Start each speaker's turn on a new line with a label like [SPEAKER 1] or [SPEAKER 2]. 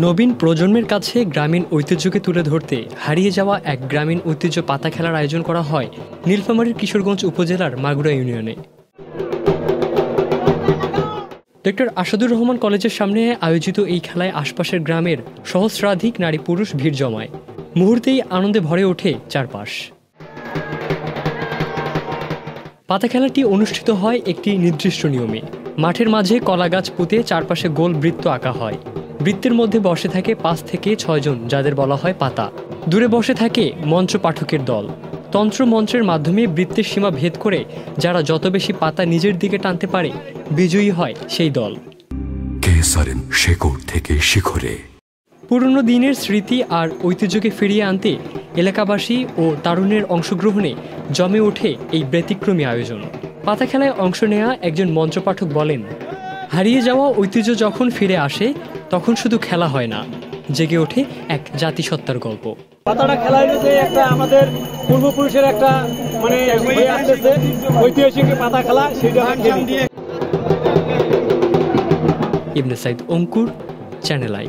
[SPEAKER 1] নবীন প্রজন্মের কাছে গ্রামীণ ঐতিহ্যকে তুলে ধরতে হারিয়ে যাওয়া এক গ্রামীণ ঐতিহ্য পাতা খেলার আয়োজন করা হয় নীলফামারীর কিশোরগঞ্জ উপজেলার মাগুরা ইউনিয়নে। ডক্টর আসাদুর রহমান কলেজের সামনে আয়োজিত এই খেলায় আশপাশের গ্রামের সহস্রাধিক নারী পুরুষ ভিড় জমায়। মুহূর্তেই আনন্দে ভরে ওঠে চারপাশ। পাতা খেলাটি অনুষ্ঠিত হয় একটি নির্দিষ্ট নিয়মে। মাঠের মাঝে কলা গাছ পুঁতে চারপাশে গোল বৃত্ত আঁকা হয়। বৃত্তের মধ্যে বসে থাকে 5 থেকে 6 জন, যাদের বলা হয় পাতা। দূরে বসে থাকে মঞ্চ পাঠকের দল। তন্ত্র মন্ত্রের মাধ্যমে বৃত্তের সীমা ভেদ করে যারা যত বেশি পাতা নিজের দিকে টানতে পারে বিজয়ী হয় সেই দল। পুরনো দিনের স্মৃতি আর ঐতিহ্যকে ফিরিয়ে আনতে এলাকাবাসী ও তারুণ্যের অংশগ্রহণে জমে ওঠে এই ব্যতিক্রমী আয়োজন। পাতা খেলায় অংশ নেওয়া একজন মঞ্চপাঠক বলেন, হারিয়ে যাওয়া ঐতিহ্য যখন ফিরে আসে তখন শুধু খেলা হয় না, জেগে ওঠে এক জাতিসত্তার গল্প।
[SPEAKER 2] পাতাটা খেলা হচ্ছে একটা আমাদের পূর্বপুরুষের একটা ঐতিহাসিক পাতা খেলা, সেটা
[SPEAKER 1] ইবনে সাইদ অঙ্কুর, চ্যানেল আই।